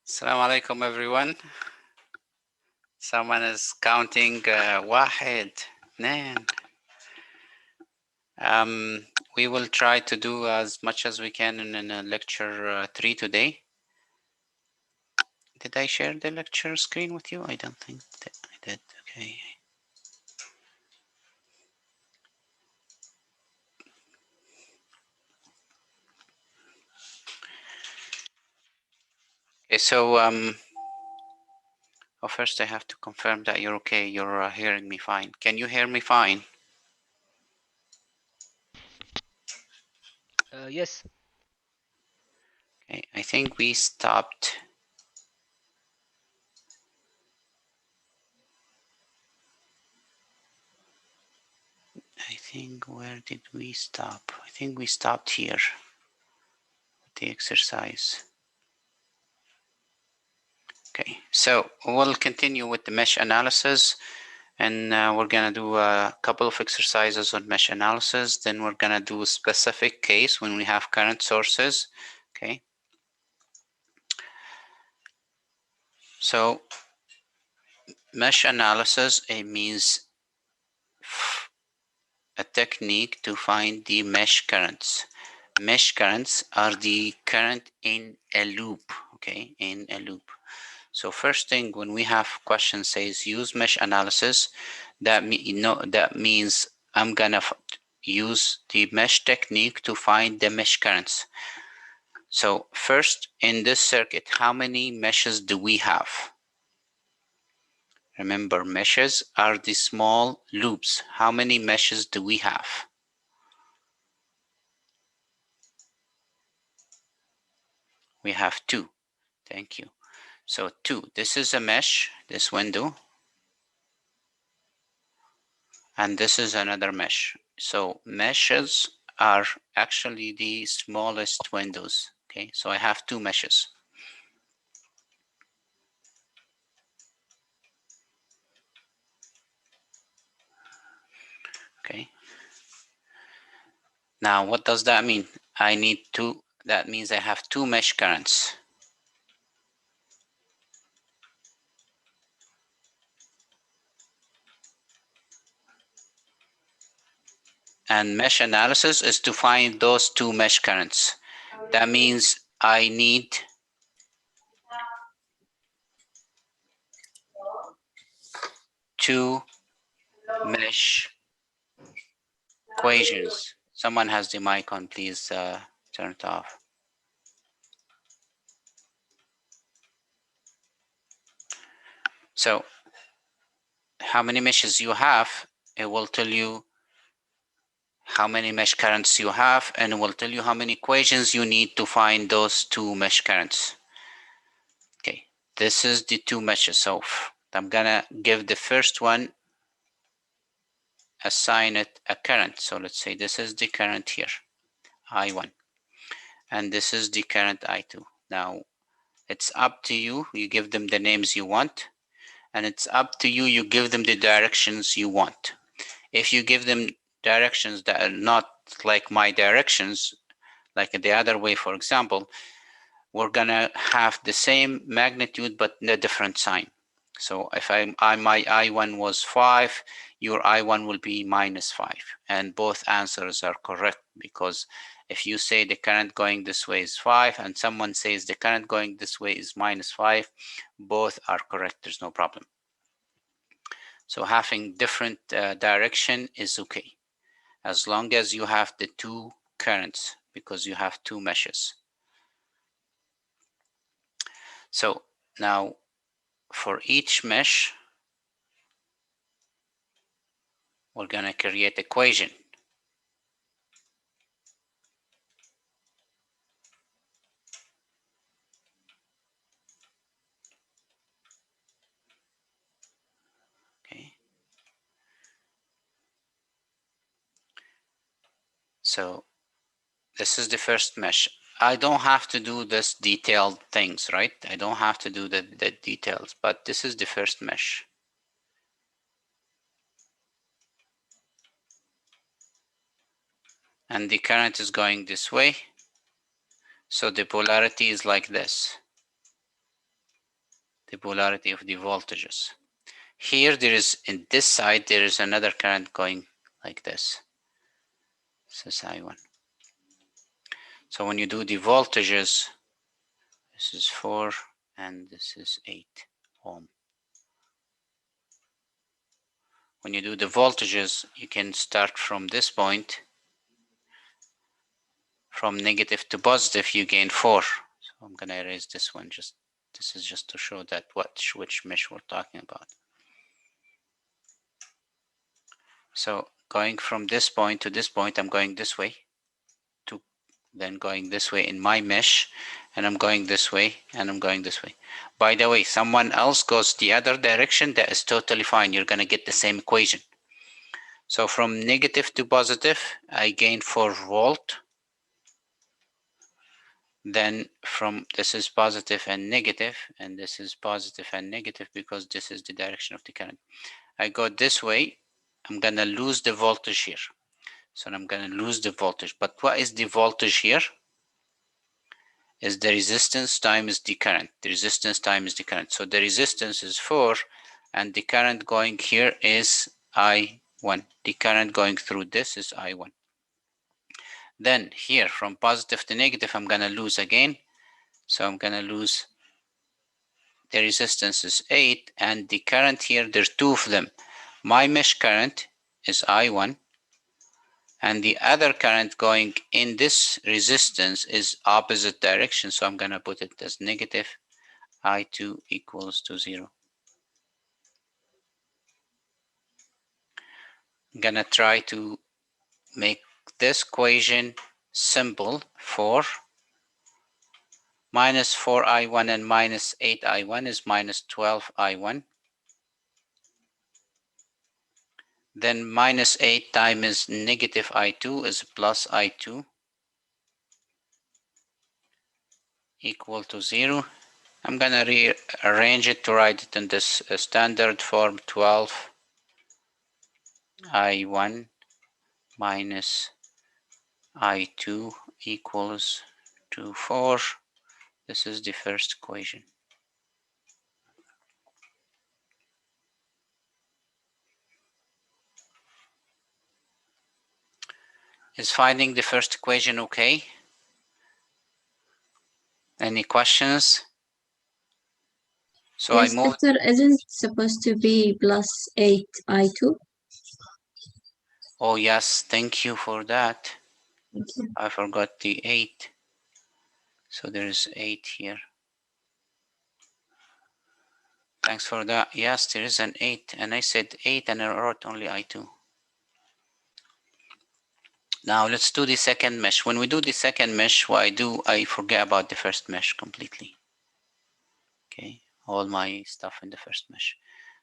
Assalamu alaikum, everyone. Someone is counting واحد اثنين. We will try to do as much as we can in lecture 3 today. Did I share the lecture screen with you? I don't think that I did. Okay. Okay, so first I have to confirm that you're okay. You're hearing me fine. Can you hear me fine? Yes. Okay, I think we stopped. I think, where did we stop? I think we stopped here, the exercise. Okay, so we'll continue with the mesh analysis, and we're gonna do a couple of exercises on mesh analysis. Then we're gonna do a specific case when we have current sources. Okay, so mesh analysis, it means a technique to find the mesh currents. Mesh currents are the current in a loop. Okay, in a loop. So first thing, when we have question says use mesh analysis, that means I'm gonna use the mesh technique to find the mesh currents. So first, in this circuit, how many meshes do we have? Remember, meshes are the small loops. How many meshes do we have? We have two. Thank you. So two, this is a mesh, this window, and this is another mesh. So meshes are actually the smallest windows. Okay, so I have two meshes. Okay, now what does that mean? I need two, that means I have two mesh currents. And mesh analysis is to find those two mesh currents. That means I need two mesh equations. Someone has the mic on, please turn it off. So how many meshes you have, it will tell you how many mesh currents you have, and it will tell you how many equations you need to find those two mesh currents. Okay, this is the two meshes. So I'm gonna give the first one, assign it a current. So let's say this is the current here, I1, and this is the current I2. Now it's up to you. You give them the names you want, and it's up to you. You give them the directions you want. If you give them directions that are not like my directions, like the other way, for example, we're gonna have the same magnitude but a different sign. So if my I1 was 5, your I1 will be -5, and both answers are correct, because if you say the current going this way is 5 and someone says the current going this way is -5, both are correct. There's no problem. So having different direction is okay, as long as you have the two currents, because you have two meshes. So now for each mesh, we're going to create equation. Okay. So this is the first mesh. I don't have to do this detailed things, right? I don't have to do the details, but this is the first mesh. And the current is going this way. So the polarity is like this. the polarity of the voltages. Here there is, in this side, there is another current going like this. This is I1. So when you do the voltages, this is 4 and this is 8 ohm. When you do the voltages, you can start from this point. From negative to positive, you gain 4. So I'm going to erase this one. This is just to show that which mesh we're talking about. So going from this point to this point, I'm going this way, then going this way in my mesh, and I'm going this way, and I'm going this way. By the way, someone else goes the other direction, that is totally fine. You're going to get the same equation. So from negative to positive, I gain 4 volt. Then from this is positive and negative, and this is positive and negative because this is the direction of the current. I go this way, I'm going to lose the voltage here. So I'm going to lose the voltage. But what is the voltage here? Is the resistance times the current. The resistance times the current. So the resistance is 4, and the current going here is I1. The current going through this is I1. Then here, from positive to negative, I'm going to lose again. So I'm going to lose, the resistance is 8, and the current here, there's 2 of them. My mesh current is I1, and the other current going in this resistance is opposite direction. So I'm going to put it as negative I2 equals to 0. I'm going to try to make this equation simple. 4 minus 4I1 and minus 8I1 is minus 12I1. Then minus 8 times negative I2 is plus I2 equal to 0. I'm going to rearrange it to write it in this standard form. 12I1 minus I2 equals to 4. This is the first equation. Is finding the first equation okay? Any questions? So yes, I moved. Doctor, isn't it supposed to be plus 8I2? Oh yes, thank you for that. Thank you. I forgot the 8. So there is 8 here. Thanks for that. Yes, there is an 8, and I said 8 and I wrote only I2. Now let's do the second mesh. When we do the second mesh, what I forget about the first mesh completely. Okay, all my stuff in the first mesh.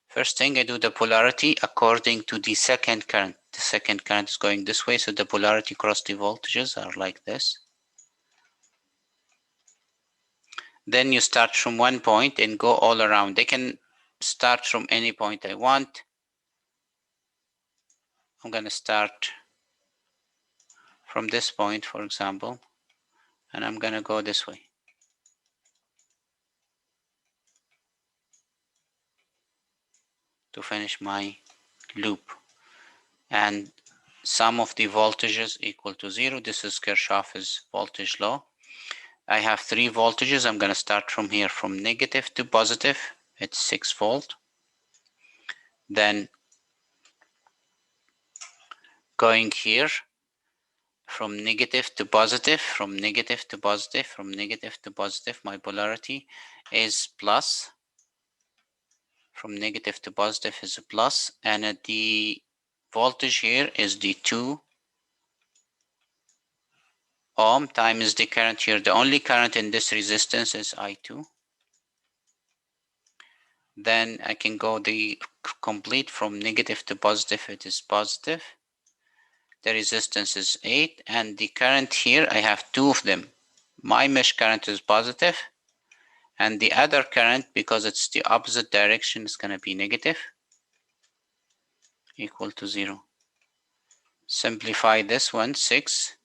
First thing, I do the polarity according to the second current. The second current is going this way, so the polarity across the voltages are like this. Then you start from one point and go all around. They can start from any point I want. I'm going to start from this point, for example, and I'm going to go this way. To finish my loop. And sum of the voltages equal to 0. This is Kirchhoff's voltage law. I have 3 voltages. I'm going to start from here, from negative to positive. It's 6 volt. Then going here from negative to positive, from negative to positive, from negative to positive, my polarity is plus. From negative to positive is a plus, and the voltage here is the 2 ohm times the current here. The only current in this resistance is I2. Then I can go the complete from negative to positive. It is positive. The resistance is 8, and the current here, I have 2 of them. My mesh current is positive, and the other current, because it's the opposite direction, is going to be negative, equal to 0. Simplify this one, 6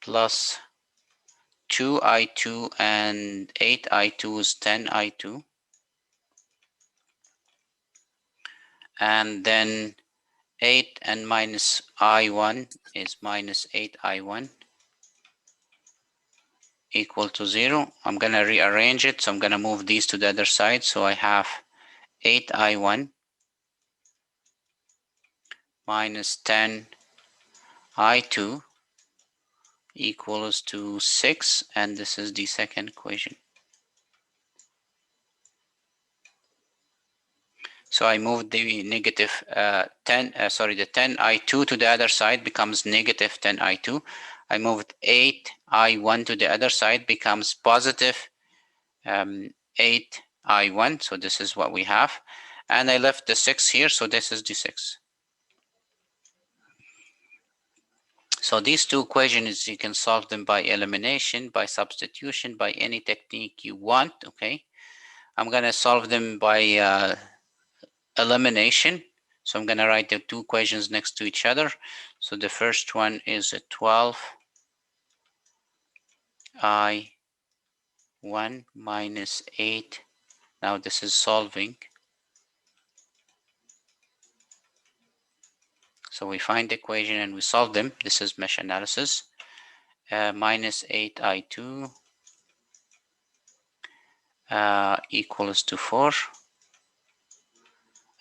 plus 2I2 and 8I2 is 10I2. and then 8 and minus I1 is minus 8I1 equal to 0. I'm going to rearrange it, so I'm going to move these to the other side. So I have 8I1 minus 10I2 equals to 6, and this is the second equation. So I moved the negative the 10I2 to the other side, becomes negative 10I2. I moved 8I1 to the other side, becomes positive 8I1. So this is what we have. And I left the 6 here, so this is the 6. So these two equations, you can solve them by elimination, by substitution, by any technique you want, okay? I'm going to solve them by elimination. So I'm going to write the two equations next to each other. So the first one is a 12I1 minus 8. Now this is solving. So we find the equation and we solve them. This is mesh analysis. Minus 8I2 equals to 4.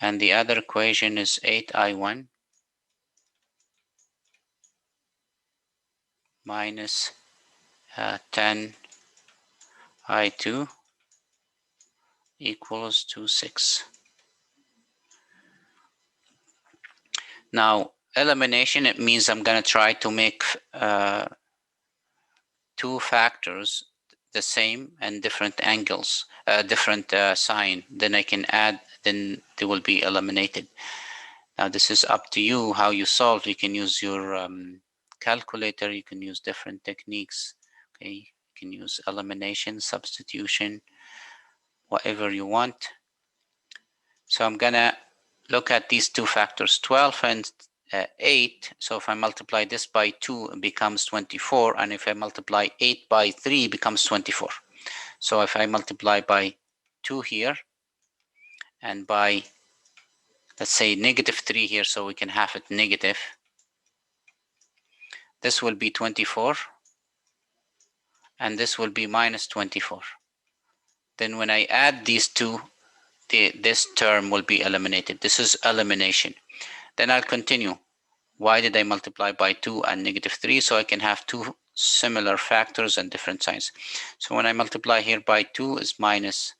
And the other equation is 8I1 minus 10I2 equals to 6. Now, elimination, it means I'm going to try to make two factors the same and different angles, different sign. Then I can add, then they will be eliminated. Now, this is up to you how you solve. You can use your calculator. You can use different techniques. Okay, you can use elimination, substitution, whatever you want. So I'm going to look at these two factors, 12 and 8. So if I multiply this by 2, it becomes 24. And if I multiply 8 by 3, it becomes 24. So if I multiply by 2 here and by, let's say, negative 3 here, so we can have it negative, this will be 24. And this will be minus 24. Then when I add these two, this term will be eliminated. This is elimination. Then I'll continue. Why did I multiply by 2 and negative 3? So I can have two similar factors and different signs. So when I multiply here by 2 is minus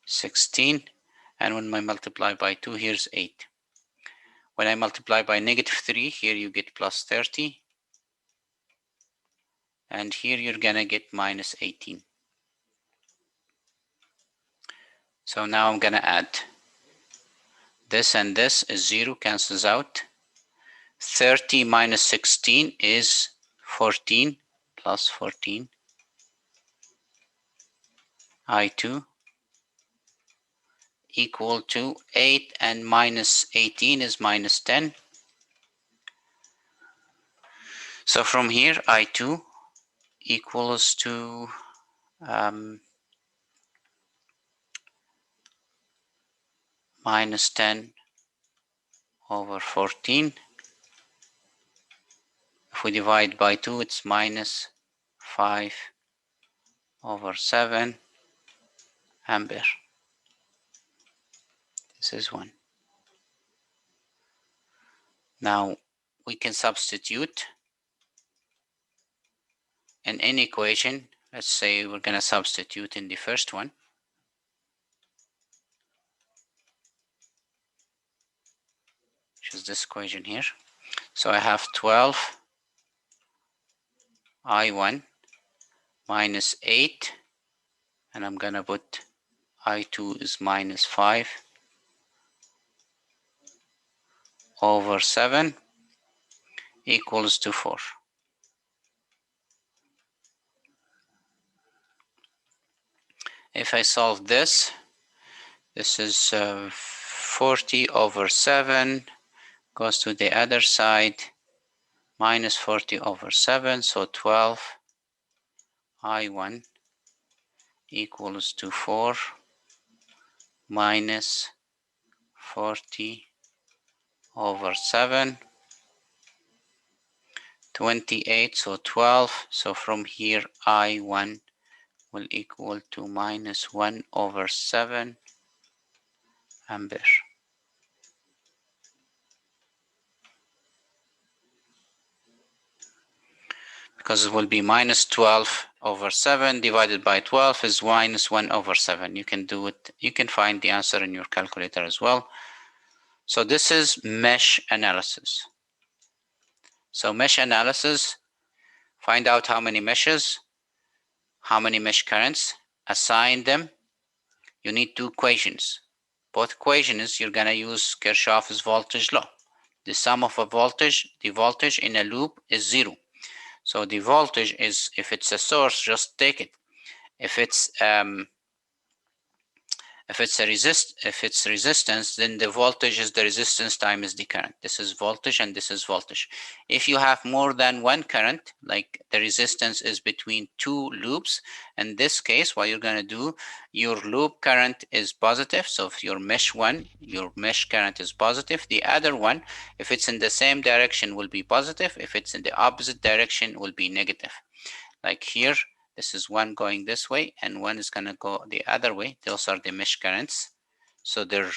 16. And when I multiply by 2, here's 8. When I multiply by negative 3, here you get plus 30. And here you're going to get minus 18. So now I'm going to add. This and this is 0, cancels out. 30 minus 16 is 14, plus 14. I2 equal to 8, and minus 18 is minus 10. So from here, I2 equals to minus 10 over 14. If we divide by 2, it's minus 5 over 7 ampere. This is 1. Now we can substitute in any equation. Let's say we're going to substitute in the first one. Which is this equation here. So I have 12 I1 minus 8, and I'm going to put I2 is minus 5 over 7 equals to 4. If I solve this, this is 40 over 7 goes to the other side, minus 40 over 7, so 12 I1 equals to 4 minus 40 over 7, 28, so 12. So from here, I1 will equal to minus 1 over 7 ampere. Because it will be minus 12 over 7 divided by 12 is minus 1 over 7. You can do it. You can find the answer in your calculator as well. So this is mesh analysis. So mesh analysis, find out how many meshes, how many mesh currents, assign them. You need two equations. Both equations, you're going to use Kirchhoff's voltage law. The sum of a voltage, the voltage in a loop is 0. So the voltage is, if it's a source, just take it. If it's resistance, then the voltage is the resistance times the current. This is voltage and this is voltage. If you have more than one current, like the resistance is between two loops, in this case, what you're going to do, your loop current is positive. So if your mesh one, your mesh current is positive, the other one, if it's in the same direction, will be positive. If it's in the opposite direction, will be negative. Like here, this is one going this way and one is going to go the other way. Those are the mesh currents. So they're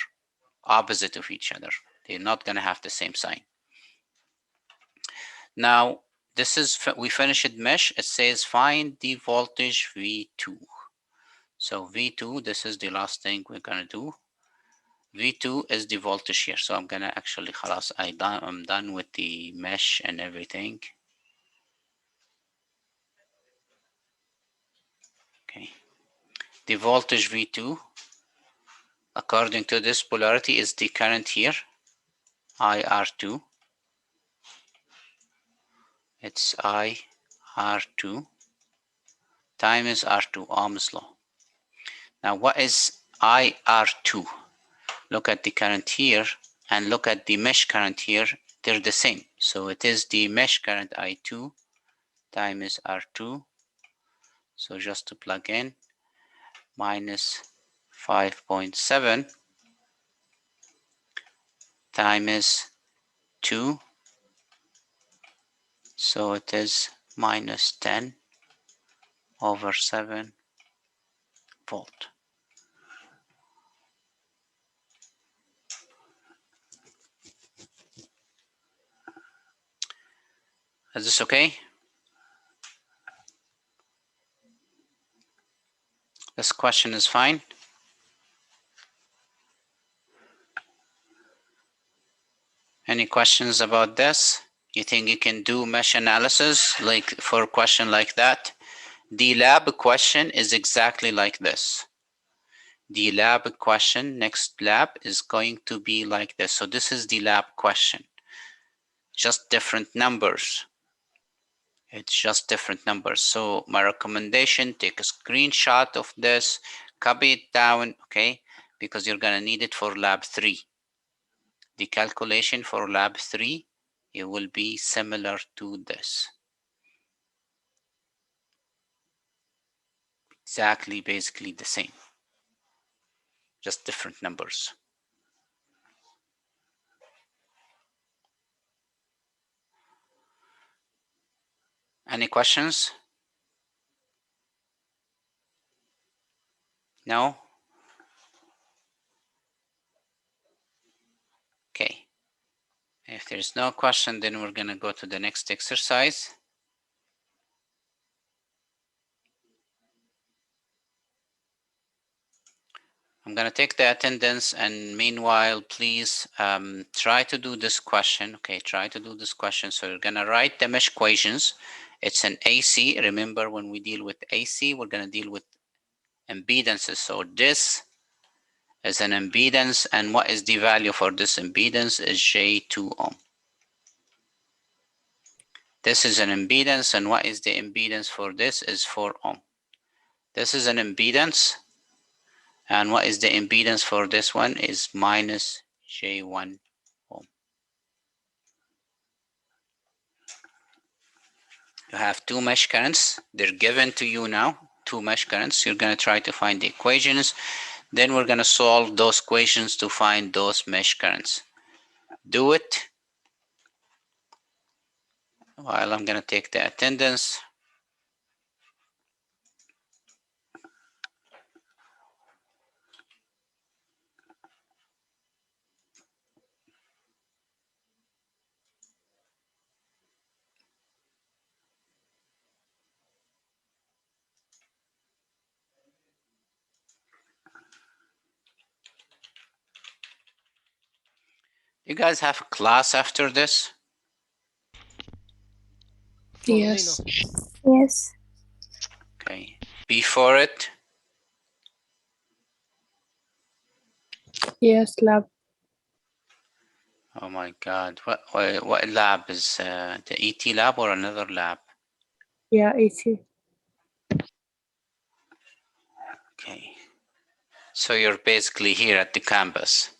opposite of each other. They're not going to have the same sign. Now, this is, we finished mesh. It says find the voltage V2. So V2, this is the last thing we're going to do. V2 is the voltage here. So I'm going to actually, khalas, I'm done with the mesh and everything. Okay. The voltage V2, according to this polarity, is the current here, IR2. It's IR2 times R2, Ohm's law. Now, what is IR2? Look at the current here and look at the mesh current here. They're the same. So it is the mesh current I2 times R2. So just to plug in, minus 5.7 times 2. So it is minus 10 over 7 volt. Is this okay? This question is fine. Any questions about this? You think you can do mesh analysis like for a question like that? The lab question is exactly like this. The lab question, next lab, is going to be like this. So this is the lab question. Just different numbers. It's just different numbers. So my recommendation, take a screenshot of this, copy it down, okay? Because you're gonna need it for lab 3. The calculation for lab 3, it will be similar to this. Exactly, basically the same. Just different numbers. Any questions? No? Okay. If there's no question, then we're going to go to the next exercise. I'm going to take the attendance, and meanwhile, please try to do this question. Okay, try to do this question. So you're going to write the mesh equations. It's an AC. Remember, when we deal with AC, we're going to deal with impedances. So this is an impedance, and what is the value for this impedance is J2 ohm. This is an impedance, and what is the impedance for this is 4 ohm. This is an impedance, and what is the impedance for this one is minus J1 ohm. You have two mesh currents. They're given to you now, two mesh currents. You're going to try to find the equations. Then we're going to solve those equations to find those mesh currents. Do it while I'm going to take the attendance. You guys have a class after this? Yes. Yes. Okay. Before it? Yes, lab. Oh my God. What lab is the ET lab or another lab? Yeah, ET. Okay. So you're basically here at the campus.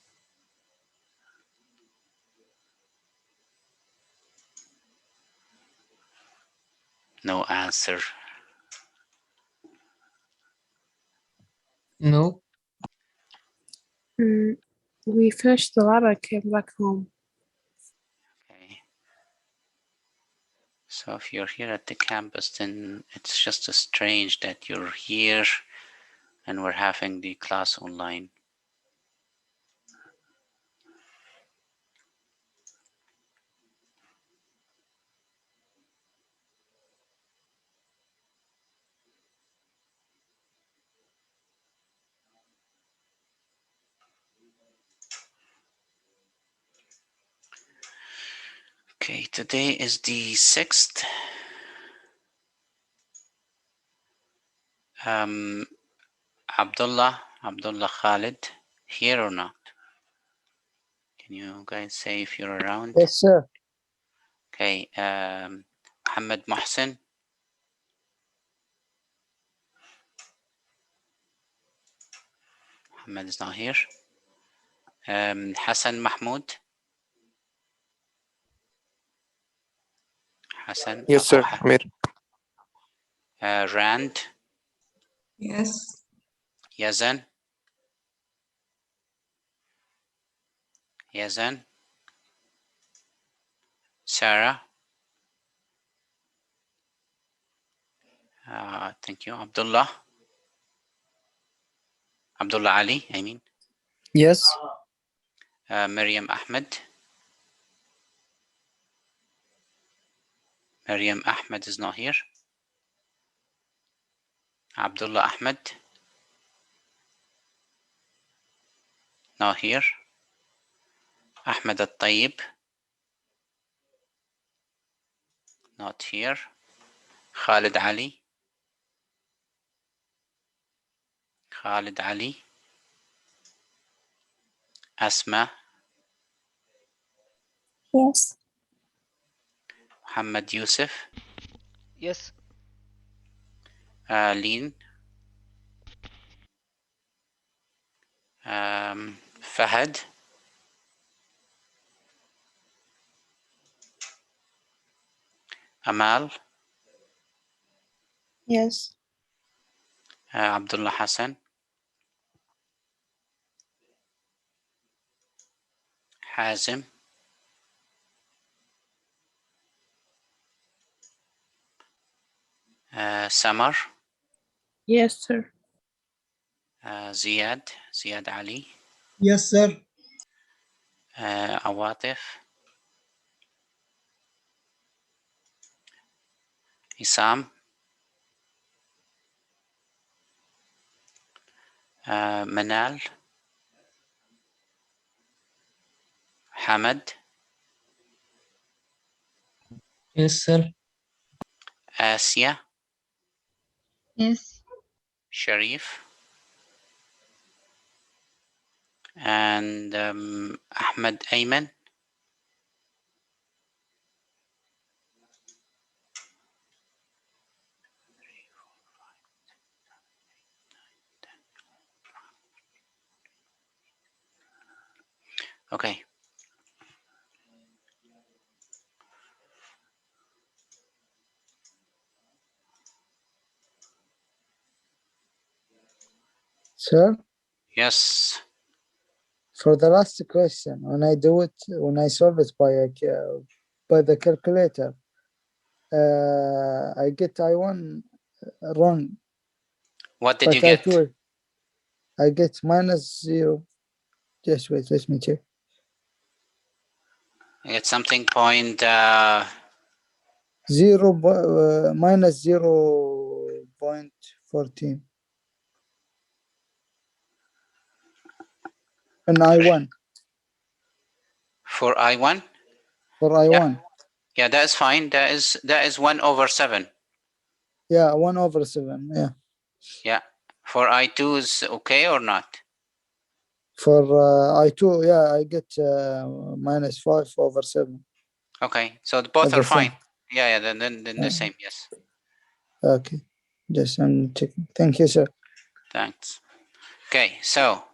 No answer. No. We finished the lab. I came back home. Okay. So if you're here at the campus, then it's just strange that you're here and we're having the class online. Okay, today is the 6th. Abdullah Khalid, here or not? Can you guys say if you're around? Yes, sir. Okay, Muhammad Mohsen. Muhammad is not here. Hassan Mahmoud. Hassan. Yes, sir. Amir. Rand. Yes. Yazan. Sarah. Thank you. Abdullah Ali, I mean. Yes. Miriam Ahmed. Miriam Ahmed is not here. Abdullah Ahmed. Not here. Ahmed Al-Tayyib. Not here. Khalid Ali. Asma. Yes. Muhammad Yusuf. Yes. Lin. Fahad. Amal. Yes. Abdullah Hassan. Hazim. Samar. Yes, sir. Ziad Ali. Yes, sir. Awatif. Isam. Manal. Hamad. Yes, sir. Asia. Yes. Sharif. And Ahmed Ayman. Okay. Sir. Yes. For the last question, when I solve it by the calculator, I get I1 wrong. What did you But get? I get -0. Just wait, let me check. You get something point. Minus 0.14. And I1. For I1? For I1. Yeah, that's fine. That is 1/7. Yeah, 1/7. Yeah. Yeah. For I2 is okay or not? For I2, yeah, I get -5/7. Okay, so both At are the same. fine. Yeah, then the same, yes. Okay. Just I'm checking. Thank you, sir. Thanks. Okay, so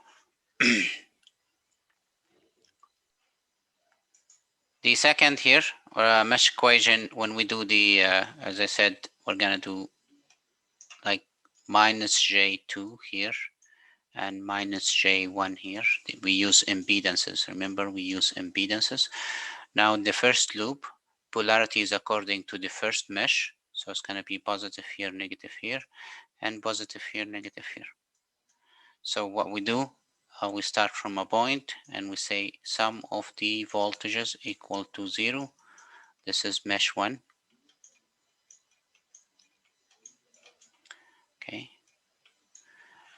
the second here, mesh equation, when we do the, as I said, we're gonna do like -J2 here and -J1 here. We use impedances. Remember, we use impedances. Now in the first loop, polarity is according to the first mesh. So it's gonna be positive here, negative here, and positive here, negative here. So what we do, we start from a point and we say sum of the voltages equal to 0. This is mesh 1. Okay.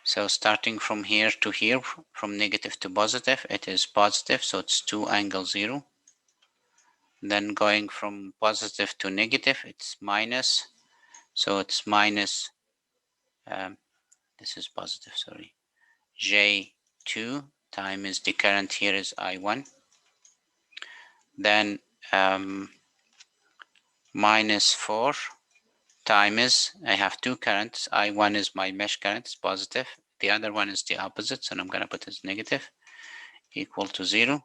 So starting from here to here, from negative to positive, it is positive, so it's 2 angle 0. Then going from positive to negative, it's minus, so it's minus, this is positive, sorry, J2 times the current here is I1. Then -4 times, I have two currents. I1 is my mesh current, it's positive. The other one is the opposite, so I'm going to put as negative, equal to 0.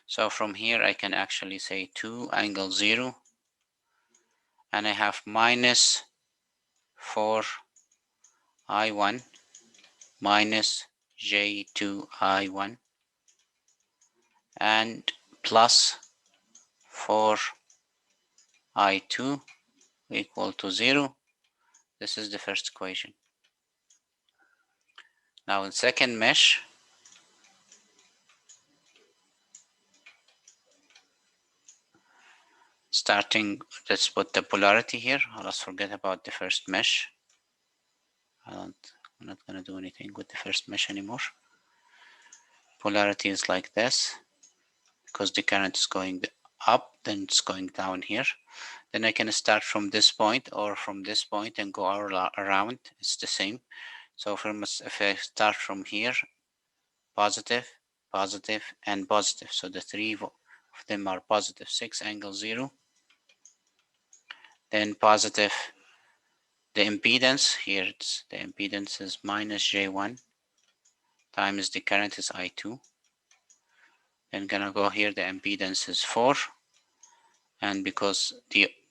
So from here, I can actually say 2 angle 0. And I have -4 I1 minus J2 I1 and plus 4 I2 equal to 0. This is the first equation. Now in second mesh, starting, let's put the polarity here. Let's forget about the first mesh. I'm not going to do anything with the first mesh anymore. Polarity is like this, because the current is going up, then it's going down here. Then I can start from this point or from this point and go around. It's the same. So if I start from here, positive, positive, and positive. So the three of them are positive. 6 angle 0. Then positive, the impedance here, the impedance is -J1 times the current is I2. Then gonna go here, the impedance is 4. And because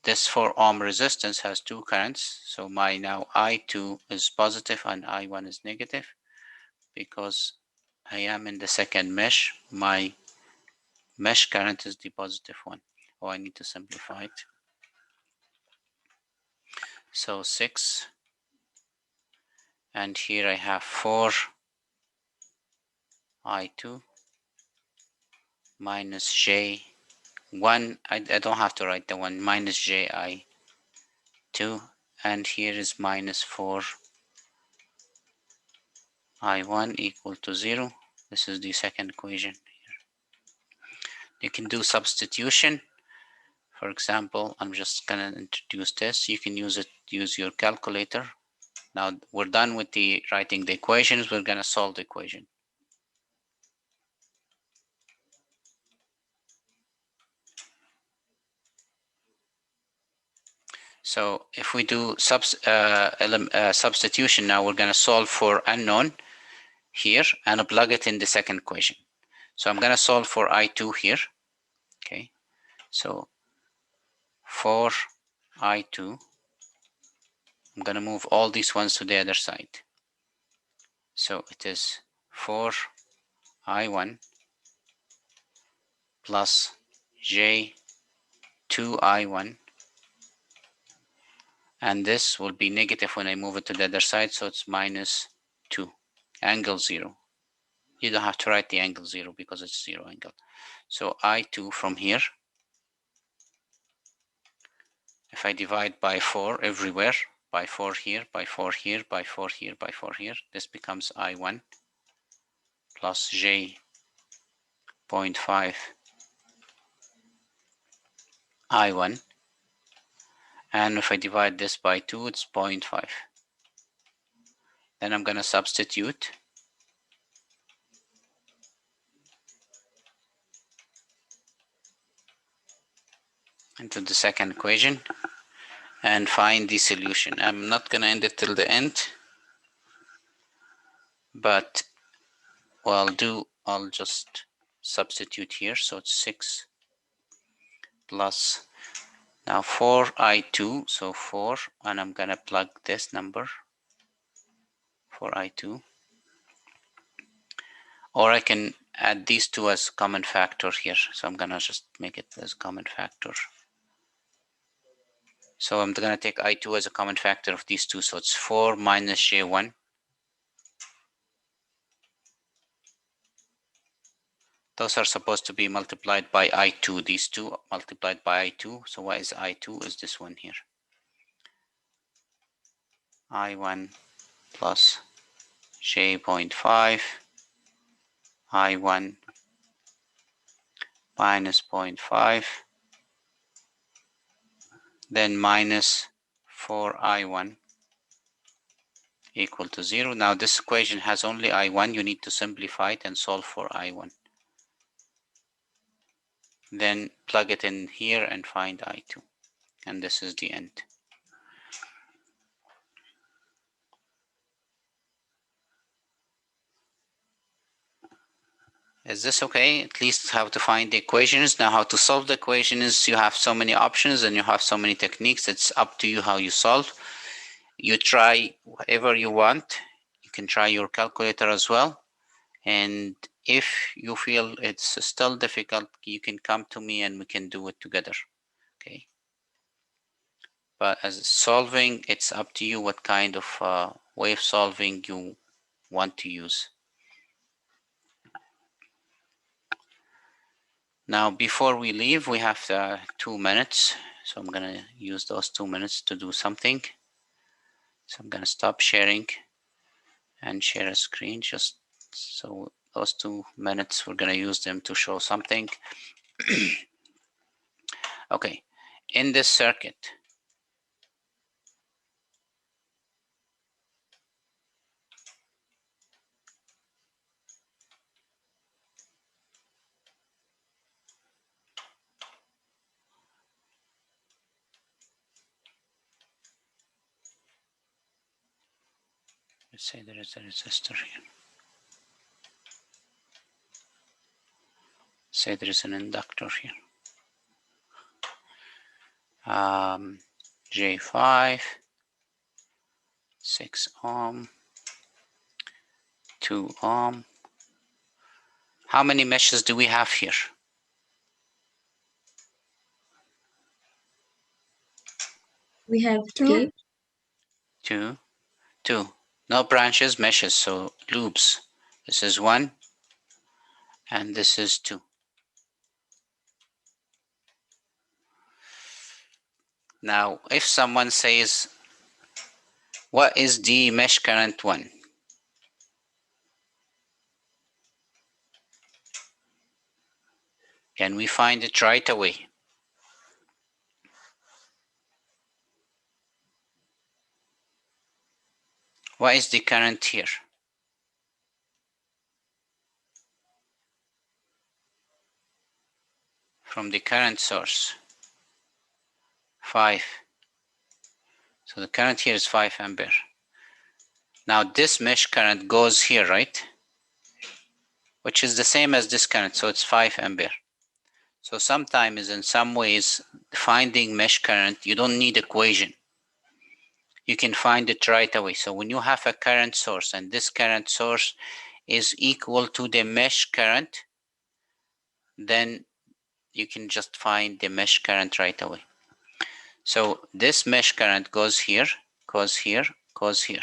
this 4 ohm resistance has two currents, so my now I2 is positive and I1 is negative. Because I am in the second mesh, my mesh current is the positive one. Oh, I need to simplify it. So 6, and here I have 4 I2 minus J1. I don't have to write the one, minus JI2, and here is -4 I1 equal to 0. This is the second equation here. You can do substitution. For example, I'm just gonna introduce this. You can use your calculator. Now we're done with the writing the equations. We're gonna solve the equation. So if we do substitution now, we're gonna solve for unknown here and plug it in the second equation. So I'm gonna solve for I2 here. Okay, so for I2, I'm gonna move all these ones to the other side. So it is 4I1 plus J2I1. And this will be negative when I move it to the other side, so it's minus 2, angle 0. You don't have to write the angle 0 because it's 0 angle. So I2 from here, if I divide by 4 everywhere, by 4 here, by 4 here, by 4 here, by 4 here, this becomes I1 plus J0.5 I1. And if I divide this by 2, it's 0.5. Then I'm going to substitute. Into the second equation and find the solution. I'm not going to end it till the end, but what I'll just substitute here. So it's 6 plus now 4I2, so 4, and I'm going to plug this number for I2. Or I can add these two as common factor here. So I'm going to just make it as common factor. So I'm going to take I2 as a common factor of these two. So it's 4 minus J1. Those are supposed to be multiplied by I2. These two multiplied by I2. So what is I2? Is this one here. I1 plus J0.5. I1 minus 0.5. Then minus 4I1 equal to 0. Now this equation has only I1. You need to simplify it and solve for I1. Then plug it in here and find I2. And this is the end. Is this okay? At least how to find the equations. Now how to solve the equations, you have so many options and you have so many techniques. It's up to you how you solve. You try whatever you want. You can try your calculator as well. And if you feel it's still difficult, you can come to me and we can do it together. Okay. But as solving, it's up to you what kind of way of solving you want to use. Now, before we leave, we have 2 minutes. So I'm going to use those 2 minutes to do something. So I'm going to stop sharing and share a screen. Just so those 2 minutes, we're going to use them to show something. Okay, in this circuit, let's say there is a resistor here. Say there is an inductor here. J5, 6 ohm, 2 ohm. How many meshes do we have here? We have 2. 2. No branches, meshes, so loops. This is 1 and this is 2. Now, if someone says, what is the mesh current 1? Can we find it right away? What is the current here? From the current source, 5. So the current here is 5 ampere. Now this mesh current goes here, right? Which is the same as this current, so it's 5 ampere. So sometimes in some ways, finding mesh current, you don't need equation. you can find it right away. So when you have a current source and this current source is equal to the mesh current, then you can just find the mesh current right away. So this mesh current goes here, goes here, goes here.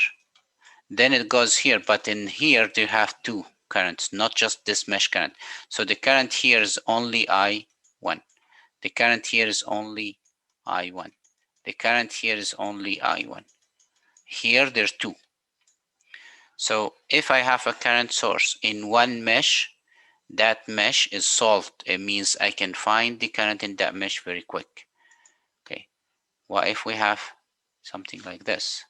Then it goes here, but in here you have two currents, not just this mesh current. So the current here is only I1. The current here is only I1. The current here is only I1. Here there's two. So if I have a current source in one mesh, that mesh is solved. It means I can find the current in that mesh very quick. Okay. What if we have something like this?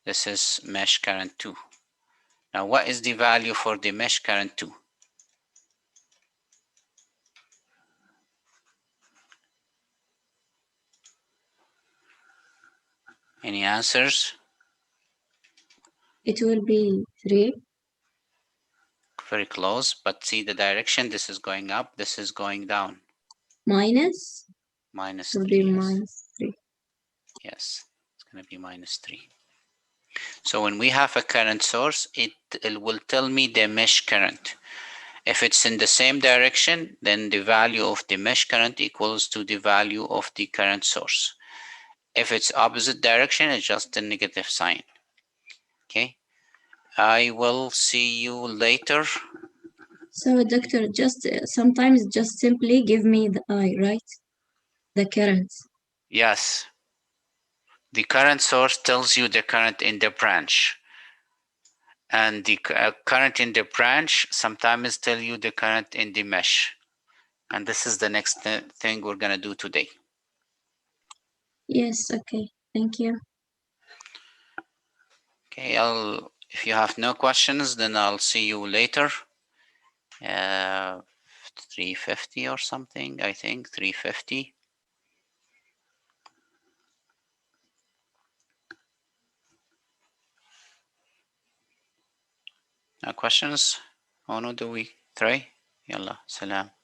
This is mesh current 2. Now, what is the value for the mesh current 2? Any answers? It will be 3. Very close, but see the direction. This is going up, this is going down. Minus. Minus It will 3. be Yes. minus 3. Yes, it's going to be minus 3. So when we have a current source, it will tell me the mesh current. If it's in the same direction, then the value of the mesh current equals to the value of the current source. If it's opposite direction, it's just a negative sign. Okay. I will see you later. So, doctor, just sometimes just simply give me the I, right? The current. Yes. The current source tells you the current in the branch. And the current in the branch sometimes tell you the current in the mesh. And this is the next thing we're going to do today. Yes, okay. Thank you. Okay, if you have no questions, then I'll see you later. 3:50 or something, I think, 3:50. No questions? 1 2 3 يلا سلام.